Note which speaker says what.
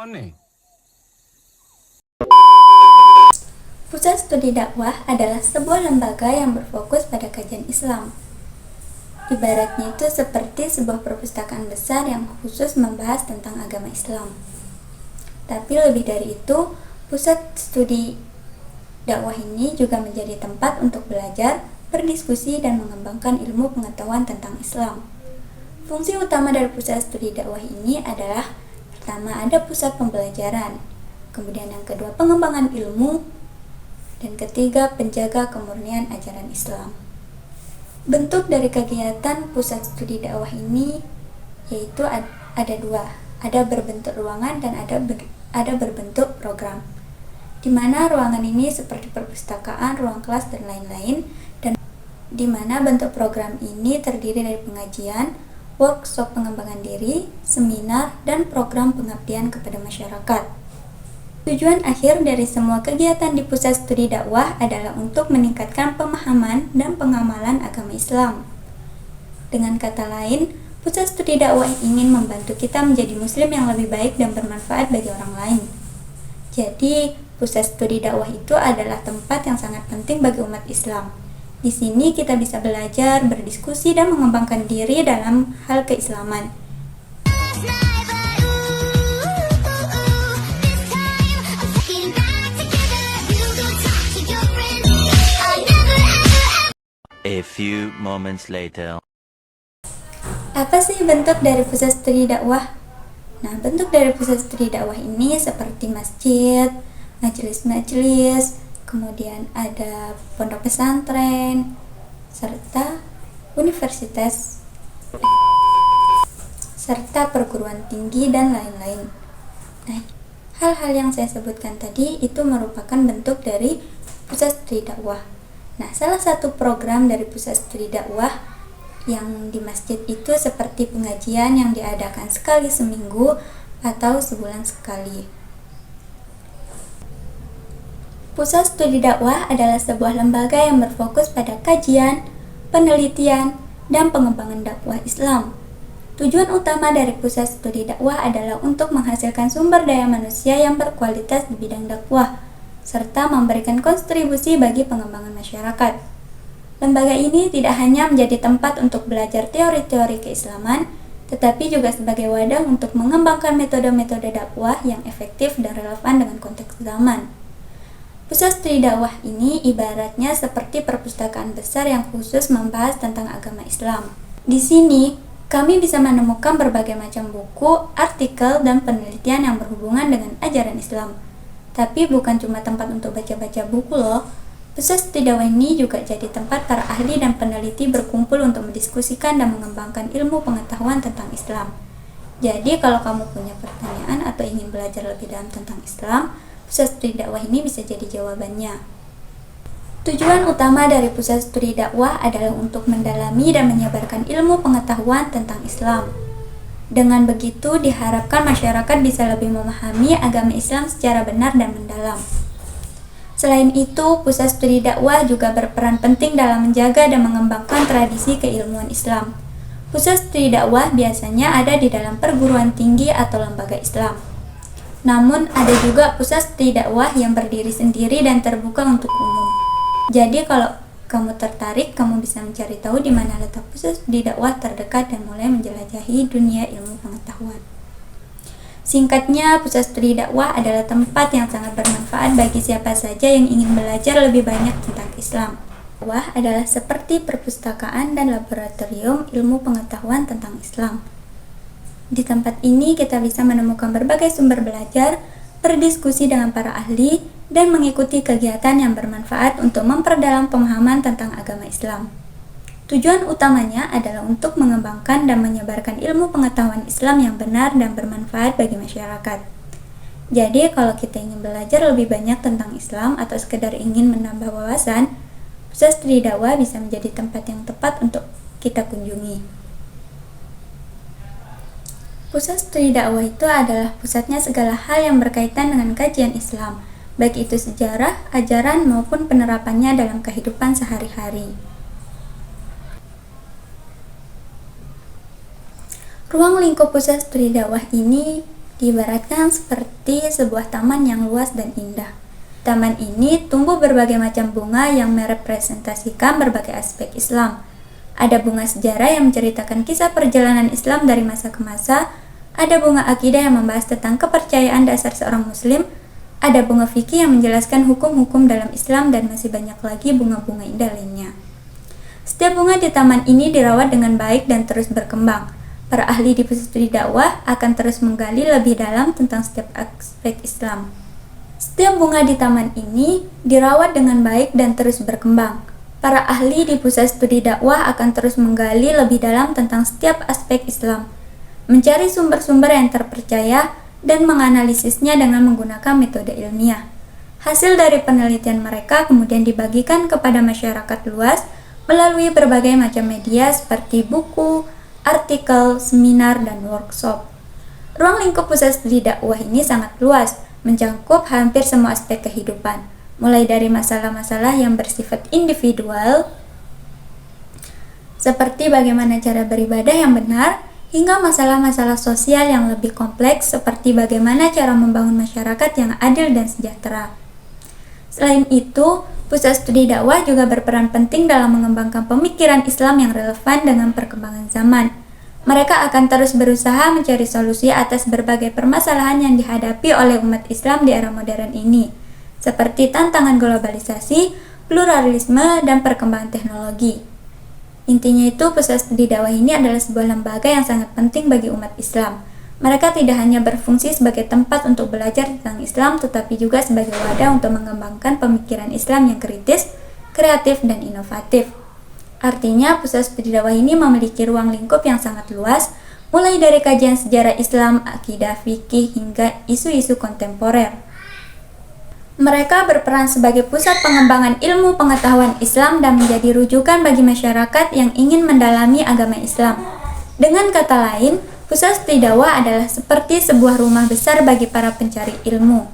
Speaker 1: Aneh.
Speaker 2: Pusat Studi Dakwah adalah sebuah lembaga yang berfokus pada kajian Islam. Ibaratnya itu seperti sebuah perpustakaan besar yang khusus membahas tentang agama Islam. Tapi lebih dari itu, Pusat Studi Dakwah ini juga menjadi tempat untuk belajar, berdiskusi, dan mengembangkan ilmu pengetahuan tentang Islam. Fungsi utama dari Pusat Studi Dakwah ini adalah: pertama, ada pusat pembelajaran, kemudian yang kedua, pengembangan ilmu, dan ketiga, penjaga kemurnian ajaran Islam. Bentuk dari kegiatan Pusat Studi Dakwah ini yaitu ada dua, ada berbentuk ruangan dan ada berbentuk program, di mana ruangan ini seperti perpustakaan, ruang kelas, dan lain-lain, dan di mana bentuk program ini terdiri dari pengajian, workshop pengembangan diri, seminar, dan program pengabdian kepada masyarakat. Tujuan akhir dari semua kegiatan di Pusat Studi Dakwah adalah untuk meningkatkan pemahaman dan pengamalan agama Islam. Dengan kata lain, Pusat Studi Dakwah ingin membantu kita menjadi muslim yang lebih baik dan bermanfaat bagi orang lain. Jadi, Pusat Studi Dakwah itu adalah tempat yang sangat penting bagi umat Islam. Di sini kita bisa belajar, berdiskusi, dan mengembangkan diri dalam hal keislaman.
Speaker 3: A few moments later.
Speaker 2: Apa sih bentuk dari Pusat Studi Dakwah? Nah, bentuk dari Pusat Studi Dakwah ini seperti masjid, majelis-majelis, kemudian ada pondok pesantren, serta universitas, serta perguruan tinggi, dan lain-lain. Nah, hal-hal yang saya sebutkan tadi itu merupakan bentuk dari Pusat Studi Dakwah. Nah, salah satu program dari Pusat Studi Dakwah yang di masjid itu seperti pengajian yang diadakan sekali seminggu atau sebulan sekali. Pusat Studi Dakwah adalah sebuah lembaga yang berfokus pada kajian, penelitian, dan pengembangan dakwah Islam. Tujuan utama dari Pusat Studi Dakwah adalah untuk menghasilkan sumber daya manusia yang berkualitas di bidang dakwah, serta memberikan kontribusi bagi pengembangan masyarakat. Lembaga ini tidak hanya menjadi tempat untuk belajar teori-teori keislaman, tetapi juga sebagai wadah untuk mengembangkan metode-metode dakwah yang efektif dan relevan dengan konteks zaman. Pusat Studi Dakwah ini ibaratnya seperti perpustakaan besar yang khusus membahas tentang agama Islam. Di sini, kami bisa menemukan berbagai macam buku, artikel, dan penelitian yang berhubungan dengan ajaran Islam. Tapi bukan cuma tempat untuk baca-baca buku loh. Pusat Studi Dakwah ini juga jadi tempat para ahli dan peneliti berkumpul untuk mendiskusikan dan mengembangkan ilmu pengetahuan tentang Islam. Jadi kalau kamu punya pertanyaan atau ingin belajar lebih dalam tentang Islam, Pusat Studi Dakwah ini bisa jadi jawabannya. Tujuan utama dari Pusat Studi Dakwah adalah untuk mendalami dan menyebarkan ilmu pengetahuan tentang Islam. Dengan begitu, diharapkan masyarakat bisa lebih memahami agama Islam secara benar dan mendalam. Selain itu, Pusat Studi Dakwah juga berperan penting dalam menjaga dan mengembangkan tradisi keilmuan Islam. Pusat Studi Dakwah biasanya ada di dalam perguruan tinggi atau lembaga Islam. Namun, ada juga Pusat Studi Dakwah yang berdiri sendiri dan terbuka untuk umum. Jadi, kalau kamu tertarik, kamu bisa mencari tahu di mana letak Pusat Studi Dakwah terdekat dan mulai menjelajahi dunia ilmu pengetahuan. Singkatnya, Pusat Studi Dakwah adalah tempat yang sangat bermanfaat bagi siapa saja yang ingin belajar lebih banyak tentang Islam. Dakwah adalah seperti perpustakaan dan laboratorium ilmu pengetahuan tentang Islam. Di tempat ini kita bisa menemukan berbagai sumber belajar, berdiskusi dengan para ahli, dan mengikuti kegiatan yang bermanfaat untuk memperdalam pemahaman tentang agama Islam. Tujuan utamanya adalah untuk mengembangkan dan menyebarkan ilmu pengetahuan Islam yang benar dan bermanfaat bagi masyarakat. Jadi, kalau kita ingin belajar lebih banyak tentang Islam atau sekedar ingin menambah wawasan, Pusat Studi Dakwah bisa menjadi tempat yang tepat untuk kita kunjungi. Pusat Studi Dakwah itu adalah pusatnya segala hal yang berkaitan dengan kajian Islam, baik itu sejarah, ajaran, maupun penerapannya dalam kehidupan sehari-hari. Ruang lingkup Pusat Studi Dakwah ini Diibaratkan seperti sebuah taman yang luas dan indah. Taman ini tumbuh berbagai macam bunga yang merepresentasikan berbagai aspek Islam. Ada bunga sejarah yang menceritakan kisah perjalanan Islam dari masa ke masa, ada bunga akidah yang membahas tentang kepercayaan dasar seorang muslim, ada bunga fikih yang menjelaskan hukum-hukum dalam Islam, dan masih banyak lagi bunga-bunga indah lainnya. Setiap bunga di taman ini dirawat dengan baik dan terus berkembang. Para ahli di pusat studi dakwah akan terus menggali lebih dalam tentang setiap aspek Islam. Setiap bunga di taman ini dirawat dengan baik dan terus berkembang. Para ahli di pusat studi dakwah akan terus menggali lebih dalam tentang setiap aspek Islam, mencari sumber-sumber yang terpercaya, dan menganalisisnya dengan menggunakan metode ilmiah. Hasil dari penelitian mereka kemudian dibagikan kepada masyarakat luas melalui berbagai macam media seperti buku, artikel, seminar, dan workshop. Ruang lingkup pusat studi dakwah ini sangat luas, mencakup hampir semua aspek kehidupan, mulai dari masalah-masalah yang bersifat individual, seperti bagaimana cara beribadah yang benar, hingga masalah-masalah sosial yang lebih kompleks, seperti bagaimana cara membangun masyarakat yang adil dan sejahtera. Selain itu, pusat studi dakwah juga berperan penting dalam mengembangkan pemikiran Islam yang relevan dengan perkembangan zaman. Mereka akan terus berusaha mencari solusi atas berbagai permasalahan yang dihadapi oleh umat Islam di era modern ini, seperti tantangan globalisasi, pluralisme, dan perkembangan teknologi. Intinya itu, pusat studi dakwah ini adalah sebuah lembaga yang sangat penting bagi umat Islam. Mereka tidak hanya berfungsi sebagai tempat untuk belajar tentang Islam, tetapi juga sebagai wadah untuk mengembangkan pemikiran Islam yang kritis, kreatif, dan inovatif. Artinya, pusat studi dakwah ini memiliki ruang lingkup yang sangat luas, mulai dari kajian sejarah Islam, akidah, fikih, hingga isu-isu kontemporer. Mereka berperan sebagai pusat pengembangan ilmu pengetahuan Islam dan menjadi rujukan bagi masyarakat yang ingin mendalami agama Islam. Dengan kata lain, pusat studi dakwah adalah seperti sebuah rumah besar bagi para pencari ilmu.